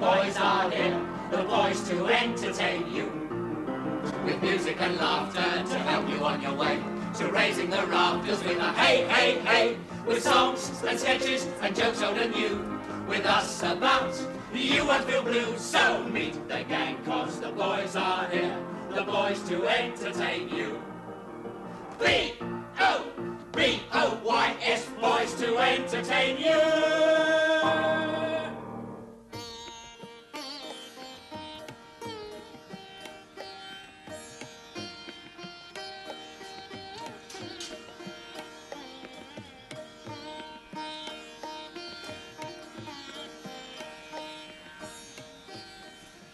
boys are here, the boys to entertain you. With music and laughter to help you on your way. To raising the rafters with a hey, hey, hey. With songs and sketches and jokes old and new. With us about, you won't feel blue. So meet the gang, cause the boys are here, the boys to entertain you. B-O-B-O-Y-S, boys to entertain you.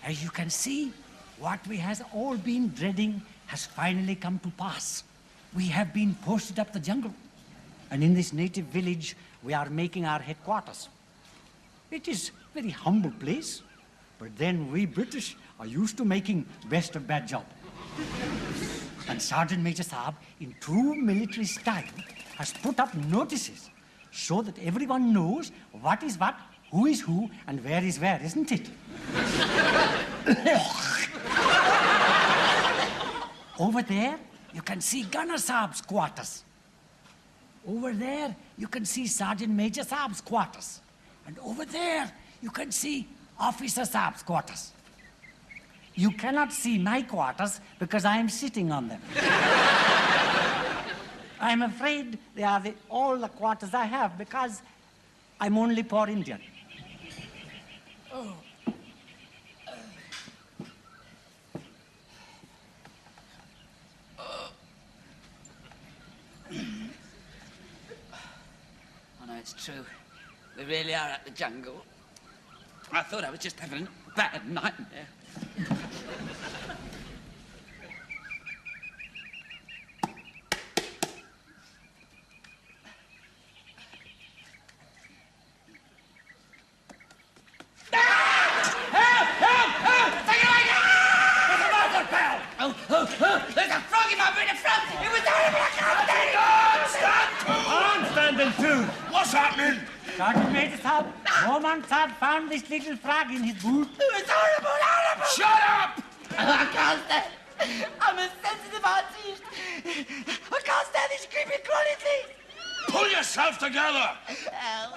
As you can see, what we has all been dreading has finally come to pass. We have been posted up the jungle, and in this native village, we are making our headquarters. It is a very humble place, but then we British are used to making best of bad job. And Sergeant Major Saab, in true military style, has put up notices so that everyone knows what is what, who is who, and where is where, isn't it? Over there, you can see Gunner Saab's quarters. Over there, you can see Sergeant Major Saab's quarters. And over there, you can see Officer Saab's quarters. You cannot see my quarters because I am sitting on them. I'm afraid they are all the quarters I have because I'm only poor Indian. Oh. Oh, no, it's true. We really are at the jungle. I thought I was just having a bad nightmare. There's a frog in my bit of frog! It was horrible! I can't stand it! I'm standing too! What's happening? Sergeant Major Saab, Roman Saab found this little frog in his boot. It was horrible, horrible! Shut up! I can't stand it! I'm a sensitive artist! I can't stand these creepy crawly things! Pull yourself together!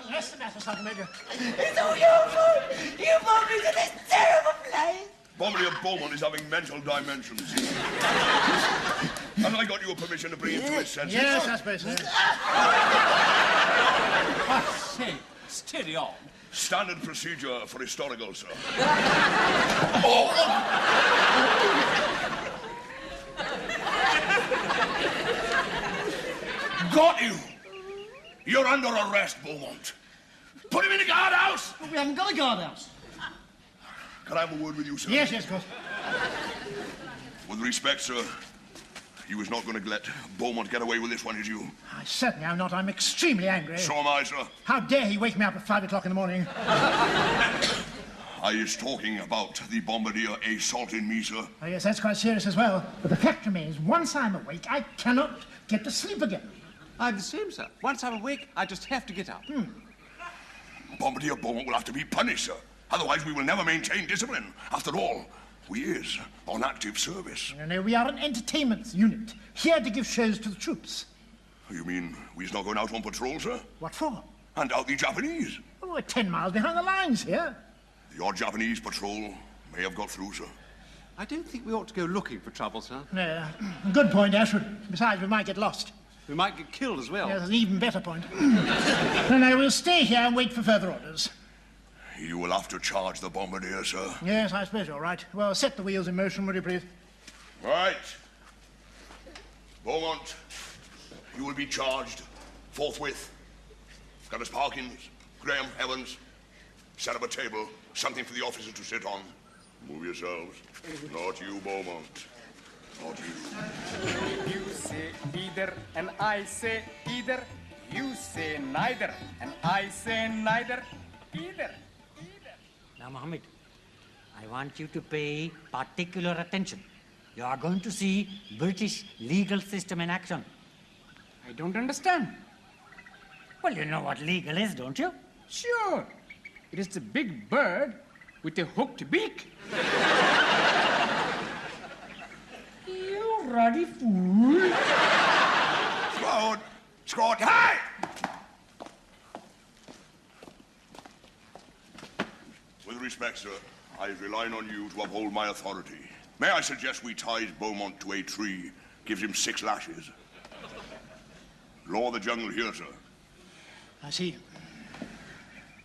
What's the matter, Sergeant Major? It's all your fault! You brought me to this terrible place! Bombardier Beaumont is having mental dimensions. Have I got your permission to bring him to his senses? Yes, I suppose so. I say, steady on. Standard procedure for historical, sir. Got you! You're under arrest, Beaumont. Put him in the guardhouse! We haven't got a guardhouse. Can I have a word with you, sir? Yes, of course. With respect, sir, you was not going to let Beaumont get away with this one, is you? I certainly am not. I'm extremely angry. So am I, sir. How dare he wake me up at 5 o'clock in the morning? I is talking about the Bombardier assaulting me, sir. Oh, yes, that's quite serious as well. But the fact remains, once I'm awake, I cannot get to sleep again. I'm the same, sir. Once I'm awake, I just have to get up. Bombardier Beaumont will have to be punished, sir. Otherwise, we will never maintain discipline. After all, we is on active service. No, we are an entertainment unit, here to give shows to the troops. You mean we's not going out on patrol, sir? What for? And out the Japanese? Oh, we're 10 miles behind the lines here. Your Japanese patrol may have got through, sir. I don't think we ought to go looking for trouble, sir. No, good point, Ashwood. Besides, we might get lost. We might get killed as well. Yeah, that's an even better point. No, we'll stay here and wait for further orders. You will have to charge the Bombardier, sir. Yes, I suppose you're right. Well, set the wheels in motion, will you, please? Right. Beaumont, you will be charged forthwith. Gunner's Parkins, Graham, Evans, set up a table, something for the officers to sit on. Move yourselves. Not you, Beaumont. Not you. You say either, and I say either. You say neither, and I say neither. Either. Now, Mohammed, I want you to pay particular attention. You are going to see British legal system in action. I don't understand. Well, you know what legal is, don't you? Sure. It is the big bird with a hooked beak. You ruddy fool. Scott! Scott! Hey! With respect, sir, I is relying on you to uphold my authority. May I suggest we ties Beaumont to a tree, gives him 6 lashes. Law of the jungle here, sir. I see.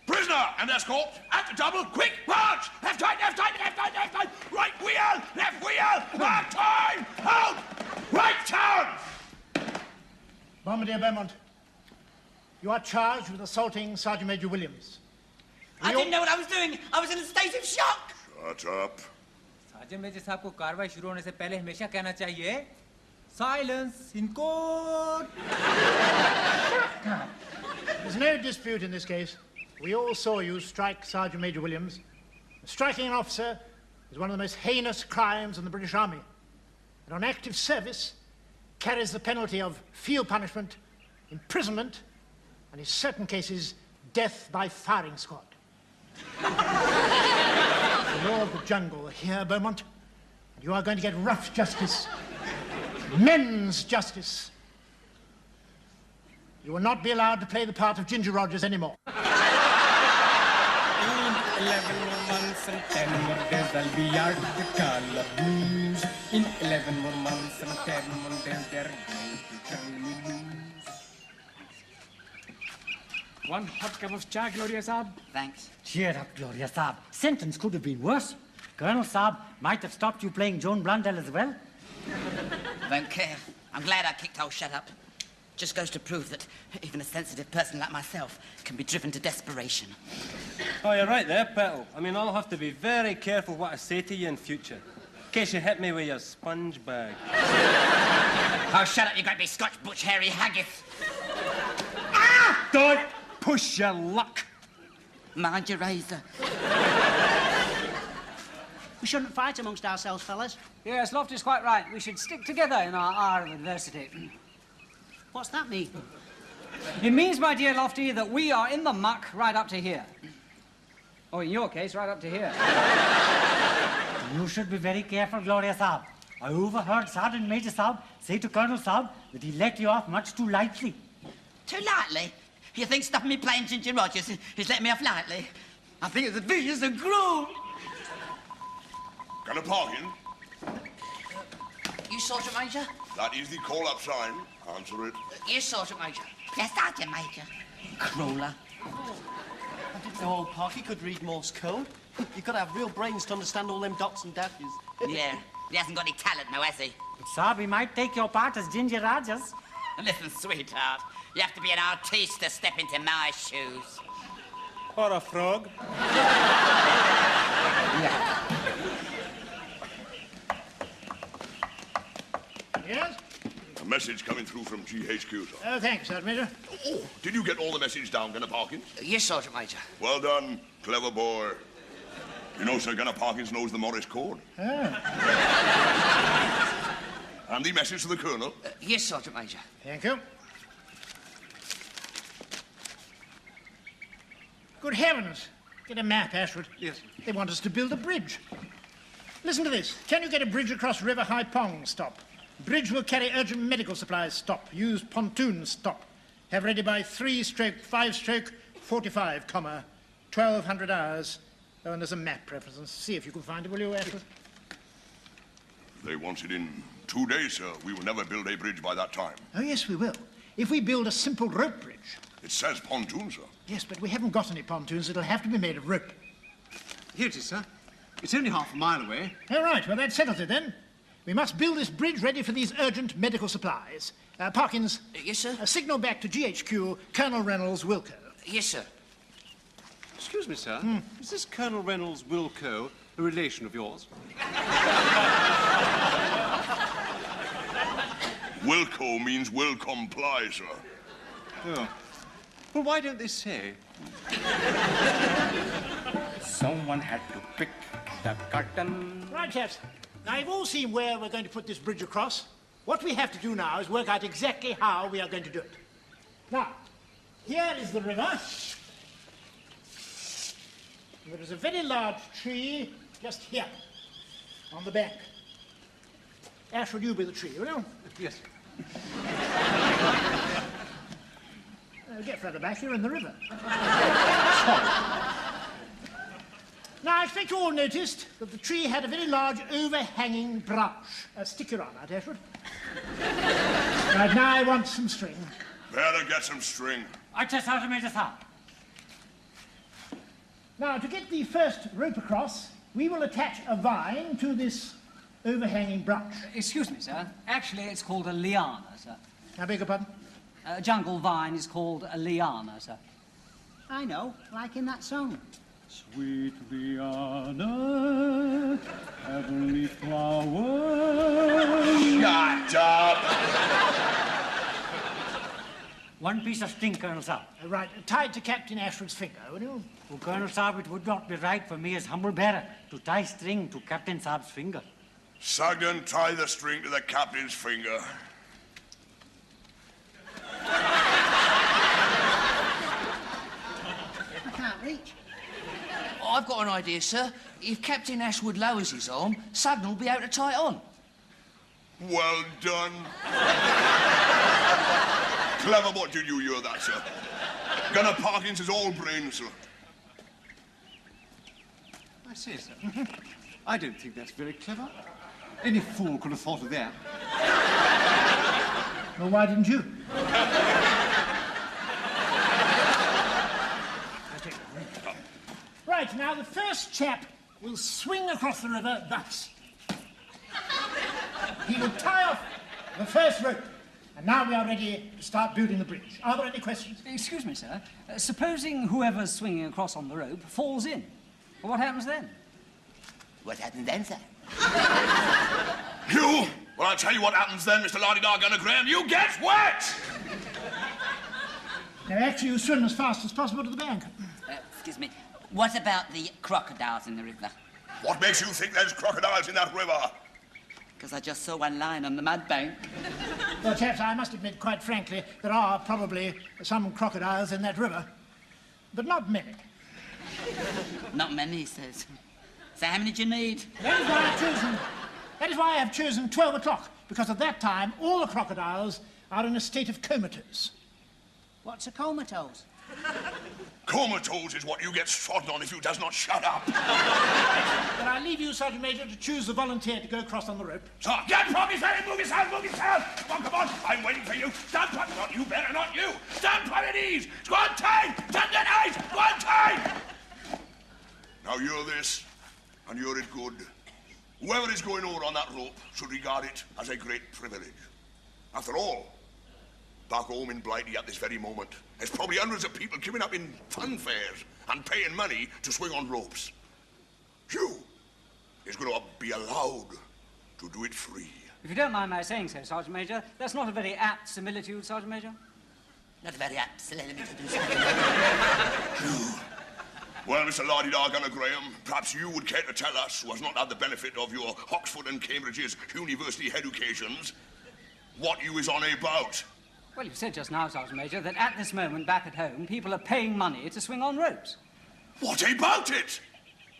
Prisoner and escort at the double, quick march! Left right, left right, left right, left right, right wheel, left wheel, mark time, out, right turn! Bombardier Beaumont, you are charged with assaulting Sergeant Major Williams. I didn't know what I was doing. I was in a state of shock. Shut up. Sergeant major साहब को कार्रवाई शुरू होने से पहले हमेशा कहना चाहिए silence in court. There's no dispute in this case. We all saw you strike Sergeant Major Williams. Striking an officer is one of the most heinous crimes in the British Army. And on active service carries the penalty of field punishment, imprisonment, and in certain cases, death by firing squad. The law of the jungle here, Beaumont, and you are going to get rough justice, men's justice. You will not be allowed to play the part of Ginger Rogers anymore. In 11 more months and 10 more days, I'll be out of the call of news. In 11 more months and 10 more days, they're going to turn me loose. One hot cup of chai, Gloria Saab. Thanks. Cheer up, Gloria Saab. Sentence could have been worse. Colonel Saab might have stopped you playing Joan Blundell as well. Won't care. I'm glad I kicked old shut up. Just goes to prove that even a sensitive person like myself can be driven to desperation. Oh, you're right there, Petal. I mean, I'll have to be very careful what I say to you in future. In case you hit me with your sponge bag. Oh, shut up, you great big Scotch butch hairy haggis. Ah! Don't push your luck. Mind your razor. We shouldn't fight amongst ourselves, fellas. Yes, Lofty's quite right. We should stick together in our hour of adversity. What's that mean? It means, my dear Lofty, that we are in the muck right up to here. Or in your case, right up to here. You should be very careful, Gloria Saab. I overheard Sergeant Major Saab say to Colonel Saab that he let you off much too lightly. Too lightly? You think stopping me playing Ginger Rogers is letting me off lightly? I think it's as vicious and cruel. Got a parking? You Sergeant Major? That is the call-up sign. Answer it. Yes, Sergeant Major. Yes, Sergeant Major. Crawler. I didn't know old Parky could read Morse code. You've got to have real brains to understand all them dots and dashes. Yeah, he hasn't got any talent now, has he? But Saab, he might take your part as Ginger Rogers. Listen, sweetheart, you have to be an artiste to step into my shoes. Or a frog. Yes? A message coming through from GHQ, sir. Oh, thanks, Sergeant Major. Oh, did you get all the message down, Gunner Parkins? Yes, Sergeant Major. Well done, clever boy. You know, Sir Gunner Parkins knows the Morris chord. And the message to the Colonel. Yes, Sergeant Major. Thank you. Good heavens. Get a map, Ashford. Yes. They want us to build a bridge. Listen to this. Can you get a bridge across River Hipong? Stop. Bridge will carry urgent medical supplies. Stop. Use pontoon. Stop. Have ready by 3/5/45, 1200 hours. Oh, and there's a map reference. See if you can find it, will you, Ashford? They want it in 2 days, sir. We will never build a bridge by that time. Oh, yes, we will. If we build a simple rope bridge. It says pontoon, sir. Yes, but we haven't got any pontoons. It'll have to be made of rope. Here it is, sir. It's only half a mile away. All right, well, that settles it then. We must build this bridge ready for these urgent medical supplies. Parkins. Yes, sir? Signal back to GHQ, Colonel Reynolds Wilco. Yes, sir. Excuse me, sir. Is this Colonel Reynolds Wilco a relation of yours? Wilco means will comply, sir. Oh. Well, why don't they say? Someone had to pick the curtain. Right, chaps. Now, you've all seen where we're going to put this bridge across. What we have to do now is work out exactly how we are going to do it. Now, here is the river. There is a very large tree just here, on the bank. Ashwood, you be the tree, will you? Yes. Get further back, you're in the river. Now, I expect you all noticed that the tree had a very large overhanging branch. Stick your arm out, Ashwood. Right, now I want some string. Better get some string. Sergeant Major, sir. Now, to get the first rope across, we will attach a vine to this overhanging branch. Excuse me, sir. Actually, it's called a liana, sir. I beg your pardon? A jungle vine is called a liana, sir. I know, like in that song. Sweet Liana, heavenly flower. Shut up! One piece of string, Colonel Saab. Right, tied to Captain Ashwood's finger, will you? Oh, Colonel Saab, it would not be right for me as humble bearer to tie string to Captain Saab's finger. Sugden, tie the string to the captain's finger. I can't reach. Oh, I've got an idea, sir. If Captain Ashwood lowers his arm, Sugden will be able to tie it on. Well done. Clever, what did you hear that, sir? Gunner Parkins is all brains, sir. I say, sir, I don't think that's very clever. Any fool could have thought of that. Well, why didn't you? Right, now the first chap will swing across the river thus. He will tie off the first rope. And now we are ready to start building the bridge. Are there any questions? Excuse me, sir. Supposing whoever's swinging across on the rope falls in. What happens then? What happens then, sir? You? Well, I'll tell you what happens then, Mr. Lardy-Dar Gunner Graham. You get wet! Now, actually, you swim as fast as possible to the bank. Excuse me. What about the crocodiles in the river? What makes you think there's crocodiles in that river? Because I just saw one lying on the mud bank. Well, chaps, I must admit, quite frankly, there are probably some crocodiles in that river, but not many. Not many, he says. So how many do you need? That is why I have chosen 12 o'clock, because at that time, all the crocodiles are in a state of comatose. What's a comatose? Comatose is what you get trodden on if you does not shut up. But I leave you, Sergeant Major, to choose the volunteer to go across on the rope. So, get from his head, move yourself, move yourself! Come on, I'm waiting for you. Stand put, not you, better, not you. Stand put at ease. Squad time, tendonize, squad time! Now you're this, and you're it good. Whoever is going over on that rope should regard it as a great privilege. After all, back home in Blighty at this very moment, there's probably hundreds of people queuing up in fun fairs and paying money to swing on ropes. You is going to be allowed to do it free. If you don't mind my saying so, Sergeant Major, that's not a very apt similitude, Sergeant Major. Not a very apt similitude. Well, Mr. Lardy-Dar Gunner Graham, perhaps you would care to tell us, who has not had the benefit of your Oxford and Cambridge's university educations, what you is on about. Well, you said just now, Sergeant Major, that at this moment back at home, people are paying money to swing on ropes. What about it?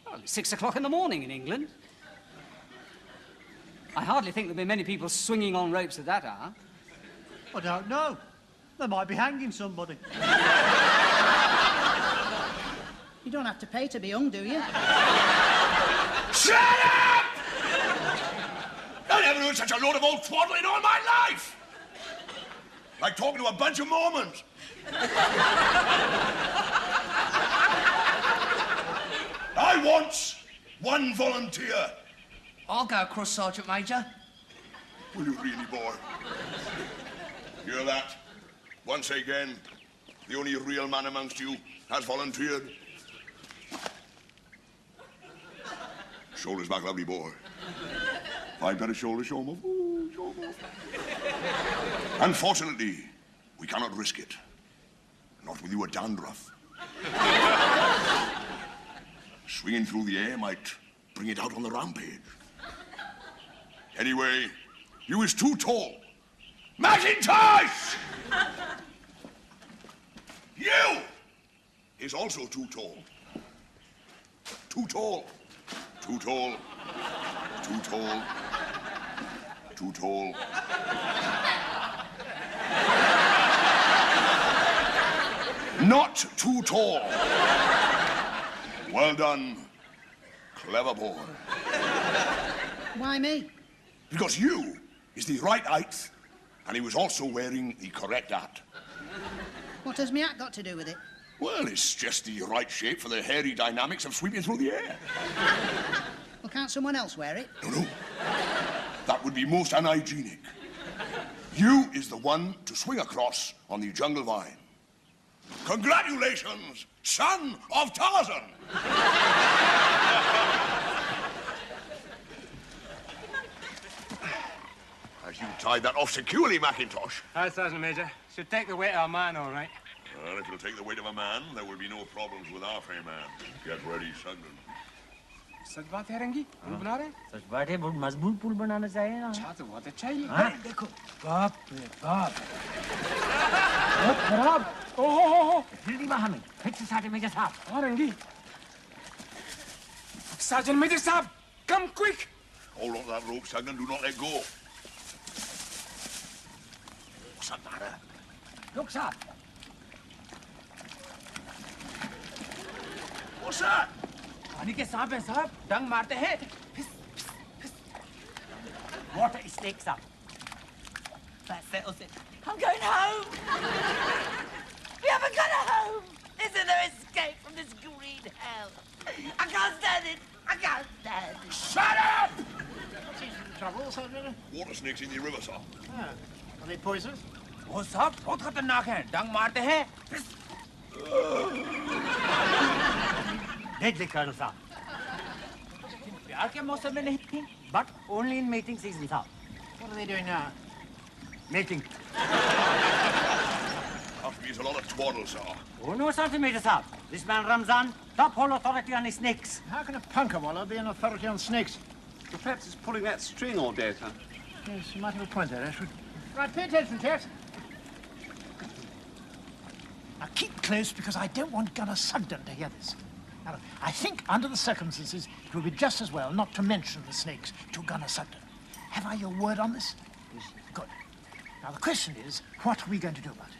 Well, it's 6 o'clock in the morning in England. I hardly think there'll be many people swinging on ropes at that hour. I don't know. They might be hanging somebody. You don't have to pay to be hung, do you? Shut up! I never heard such a load of old twaddle in all my life! Like talking to a bunch of Mormons. I want one volunteer. I'll go across, Sergeant Major. Will you really, boy? Hear that? Once again, the only real man amongst you has volunteered. Shoulders back, lovely boy. I've got a shoulder, show 'em off. Ooh, show 'em off. Unfortunately, we cannot risk it. Not with you at dandruff. Swinging through the air might bring it out on the rampage. Anyway, you is too tall. Macintosh! You is also too tall. too tall. Too tall. Too tall. Too tall. Not too tall. Well done. Clever boy. Why me? Because you is the right height, and he was also wearing the correct hat. What has me hat got to do with it? Well, it's just the right shape for the hairy dynamics of sweeping through the air. Well, can't someone else wear it? No. That would be most unhygienic. You is the one to swing across on the jungle vine. Congratulations, son of Tarzan! As you tied that off securely, Mackintosh. Aye, Sergeant Major. Should take the weight of a man, all right. Well, if it'll take the weight of a man, there will be no problems with our frame man. Get ready, Sugden. सच बात है रंगी पुल बना रहे हैं सच बात है बहुत मजबूत पुल बनाना चाहिए ना अच्छा तो बहुत अच्छा ही हाँ? देखो बाप रे बाप बहुत खराब ओहो जल्दी वहां में फिर से सारे मेजर साहब हाँ रंगी साजन मेजर साहब come quick Hold on to that rope, Sugden. Do not let go. What's the matter? Look, साहब What's that? पानी के सांप हैं साहब डंग मारते हैं Water snake, साहब That settles it. I'm going home. We haven't got a home. Isn't there escape from this green hell? I can't stand it. I can't stand it. Shut up! What's the trouble, Sergeant? Water snakes in the river, sir. Ah, are they poisonous? वो साहब बहुत खतरनाक हैं डंग मारते हैं Deadly, Colonel साहब प्यार के मौसम में नहीं but only in mating season, साहब What are they doing now? mating After me is a lot of twaddle, sir. oh no, Sergeant Major साहब this man Ramzan top whole authority on his snakes How can a punkerwallah be an authority on snakes? Well, perhaps it's pulling that string all day, sir. Yes, you might have a point there, Ashford. Right, pay attention, chaps. Now keep close because I don't want Gunner Sugden to hear this. Now, I think under the circumstances it would be just as well not to mention the snakes to Gunner Sugden. Have I your word on this? Yes. Good. Now the question is, what are we going to do about it?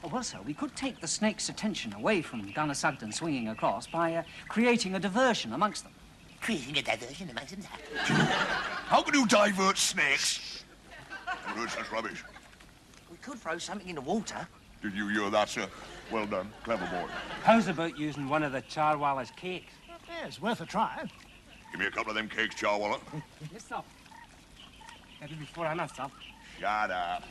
Oh, well, sir, we could take the snake's attention away from Gunner Sugden swinging across by creating a diversion amongst them. Creating a diversion amongst them. How can you divert snakes? I've heard such rubbish. We could throw something in the water. Did you hear that, sir? Well done. Clever boy. How's about using one of the Charwalla's cakes? Yeah, it's worth a try. Give me a couple of them cakes, Charwalla. Yes, sir. That'll be 400, sir. Shut up.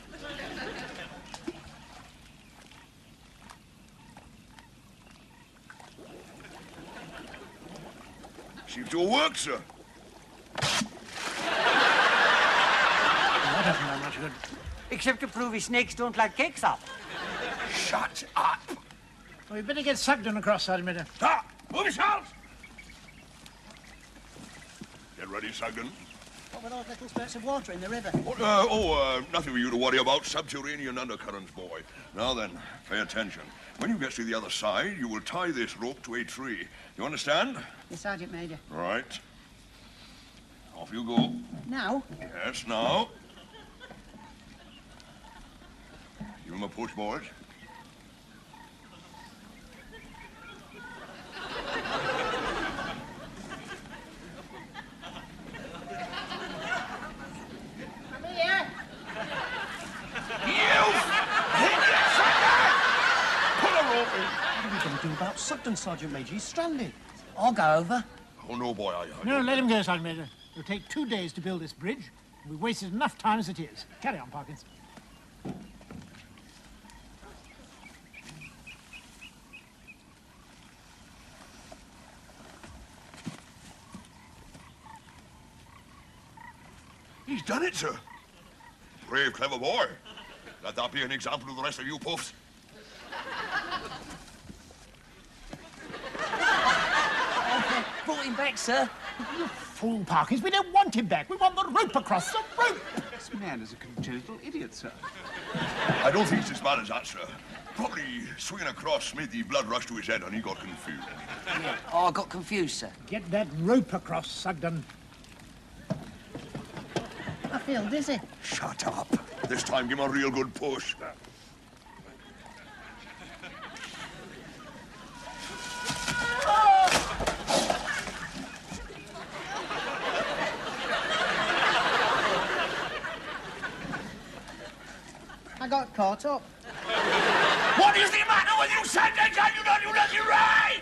Seems to have worked, sir. That doesn't do much good. except to prove his snakes don't like cake, sir Shut up. Well, we'd better get Sugden across, Sergeant Major. Stop! Move yourselves! Get ready, Sugden. What with those little spurts of water in the river? Nothing for you to worry about. Subterranean undercurrents, boy. Now then, pay attention. When you get to the other side, you will tie this rope to a tree. You understand? Yes, Sergeant Major. Right. Off you go. Now? Yes, now. Give him a push, boys. Do about Sugden, Sergeant Major. He's stranded. I'll go over. Oh, no, boy, I No, let him go, Sergeant Major. It'll take 2 days to build this bridge. We've wasted enough time as it is. Carry on, Parkins. He's done it, sir. Brave, clever boy. Let that be an example to the rest of you puffs. Brought him back, sir. You fool, Parkins. We don't want him back. We want the rope across. The rope! This man is a congenital idiot, sir. I don't think it's as bad as that, sir. Probably swinging across Smithy, blood rushed to his head and he got confused. Yeah. Oh, I got confused, sir. Get that rope across, Sugden. I feel dizzy. Shut up. This time, give him a real good push. I got caught up. What is the matter with you, Santa? Can you not do nothing right?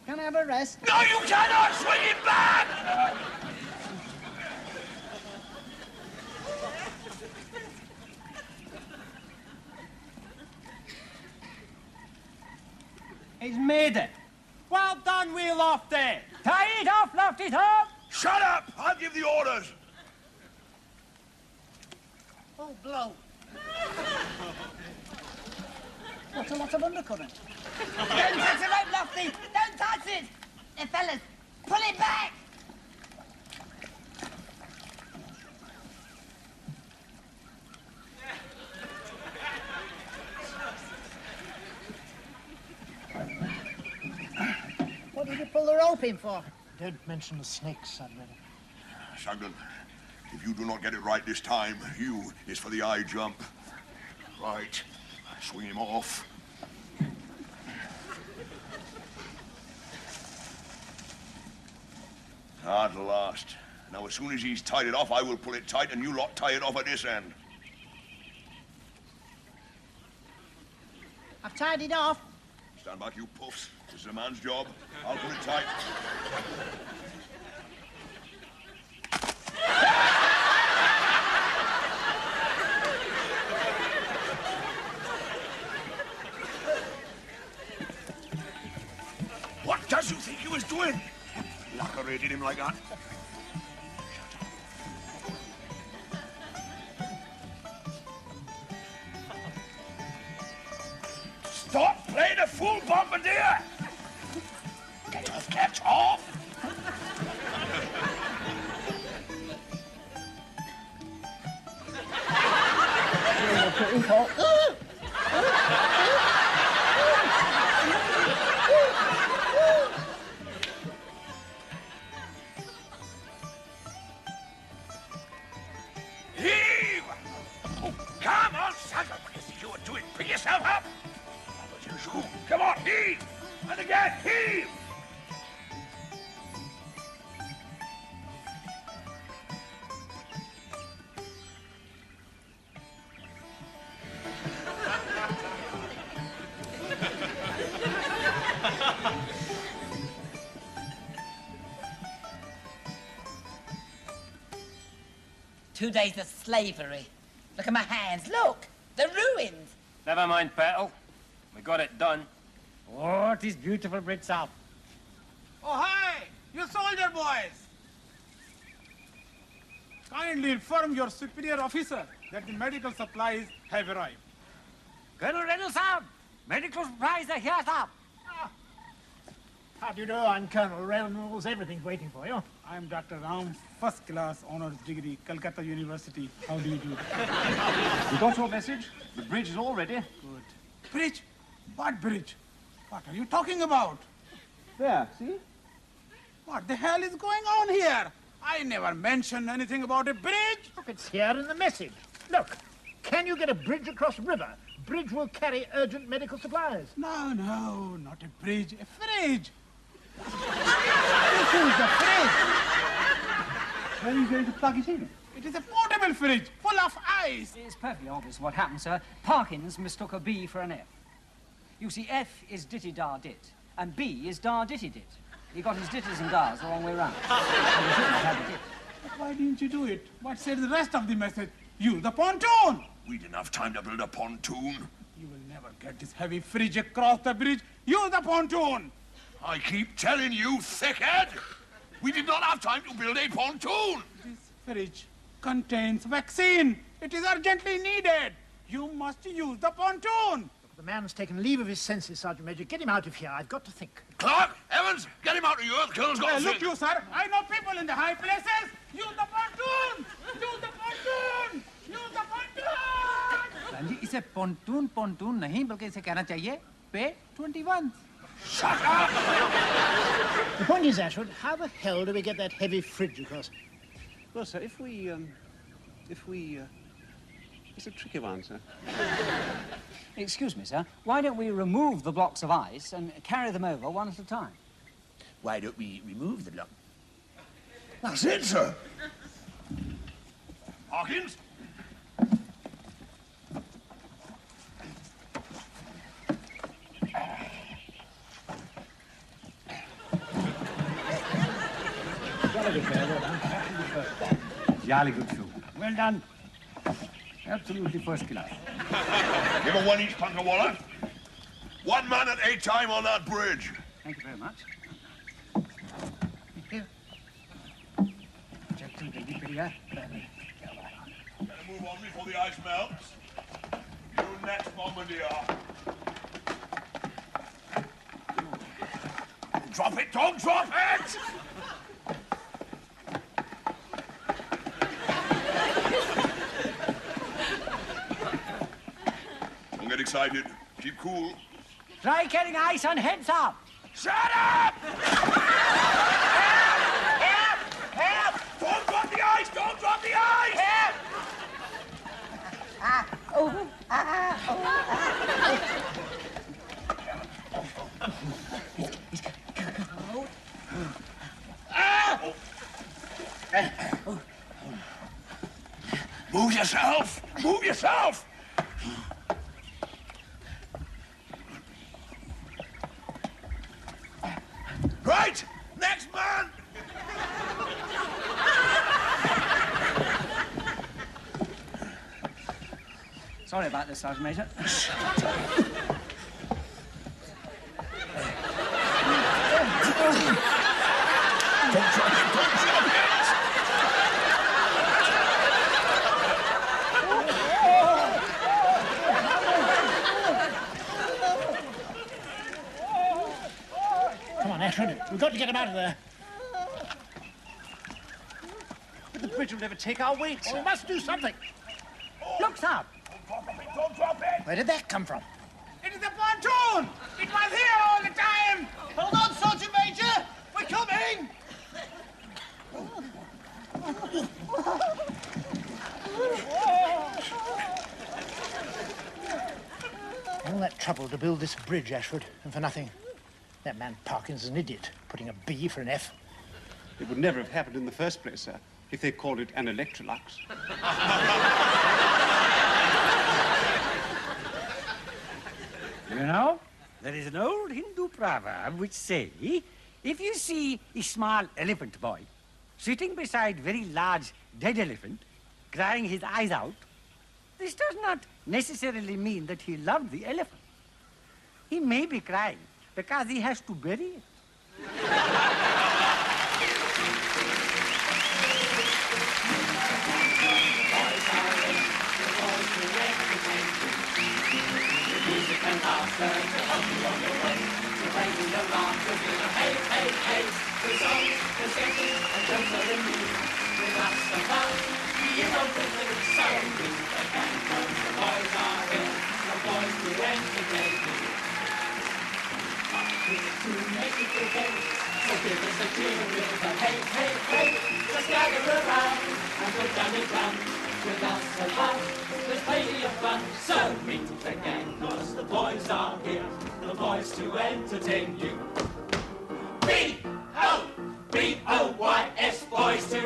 Can I have a rest? No, you cannot! Swing it back! He's made it. Well done, Wee Lofty. Tie it off, Lofty top. Shut up! I'll give the orders. Oh, blow. What a lot of undercurrent. Don't touch the rope, Lofty! Don't touch it! Hey, fellas, pull it back! What did you pull the rope in for? Don't mention the snakes, Sudden. Sugden, if you do not get it right this time, you is for the high jump. Right. Swing him off. At last. Now, as soon as he's tied it off, I will pull it tight, and you lot tie it off at this end. I've tied it off. Stand back, you puffs. This is a man's job. I'll pull it tight. What does you think he was doing? Lacerated him like that. Stop playing a fool, bombardier! Get off, catch off! Heave! Oh, come on, son. What do you think you were doing? Pick yourself up! Come on, heave! And again, heave! Two days of slavery. Look at my hands. Look, they're ruined. Never mind, Petal. We got it done. Oh, it is beautiful, Britsop. Oh, hi! You soldier boys! Kindly inform your superior officer that the medical supplies have arrived. Colonel Reynolds, sir. Medical supplies are here, sir. How do you do? I'm Colonel Reynolds. Everything's waiting for you. I'm Dr. Ram, first class honors degree, Calcutta University. How do you do? We got your message. The bridge is all ready. Good. Bridge? What bridge? What are you talking about? There, see? What the hell is going on here? I never mentioned anything about a bridge. Look, it's here in the message. Look, can you get a bridge across the river? Bridge will carry urgent medical supplies. No, no, not a bridge, a fridge. This is a fridge. Where are you going to plug it in? It is a portable fridge full of ice. It's perfectly obvious what happened, sir. Parkins mistook a B for an F. You see, F is ditty-dar-dit, and B is dar-ditty-dit. He got his ditters and dars the wrong way round. So he shouldn't have had the dit. But why didn't you do it? What said the rest of the message? Use the pontoon. We didn't have time to build a pontoon. You will never get this heavy fridge across the bridge. Use the pontoon. I keep telling you, thickhead! We did not have time to build a pontoon! This fridge contains vaccine. It is urgently needed. You must use the pontoon. The man's taken leave of his senses, Sergeant Major. Get him out of here. I've got to think. Clark, Evans, get him out of here. The colonel's got to Look, think. you, sir. I know people in the high places. Use the pontoon. Use the pontoon. Use the pontoon. And it's इसे pontoon नहीं बल्कि इसे कहना चाहिए pay 21. Shut up! The point is, Ashford, how the hell do we get that heavy fridge across? Well, sir, if we, it's a tricky one, sir. Excuse me, sir. Why don't we remove the blocks of ice and carry them over one at a time? Why don't we remove the block? That's it, sir. Hawkins? Jolly good food. Well done. Absolutely first class. Give her one each, Punkawalla. One man at a time on that bridge. Thank you very much. Here. Better move on before the ice melts. You next, Bombardier. Drop it, don't drop it! Don't get excited. Keep cool. Try carrying ice on heads up. Shut up! Help! Help! Don't drop the ice! Don't drop the ice! Help! Move yourself! Move yourself! Right! Next man! Sorry about this, Sergeant Major. Don't drop it! Don't drop it! Come on, Ashford. We've got to get him out of there. But the bridge will never take our weight, Oh, sir. we must do something. Look up. Don't drop it! Don't drop it! Where did that come from? It is the pontoon! It was here all the time! Hold on, Sergeant Major! We're coming! All that trouble to build this bridge, Ashford, and for nothing. That man Parkins is an idiot, putting a B for an F. It would never have happened in the first place, sir, if they called it an Electrolux. You know, there is an old Hindu proverb which says, if you see a small elephant boy sitting beside very large dead elephant, crying his eyes out, this does not necessarily mean that he loved the elephant. He may be crying because he has to bury it. Music and laughter to help you on your way. To raising the rafters with a hey, hey, hey. The songs, the singing, and jokes are in you. With us above, you don't think that it's so good. The gang knows the boys are here. The boys to entertain you. To make you feel good. So give us a cheer with a hey, hey, hey. Just gather around and put down your drum. With us above, there's plenty of fun. So meet the gang, cause the boys are here. The boys to entertain you. B-O-B-O-Y-S, boys to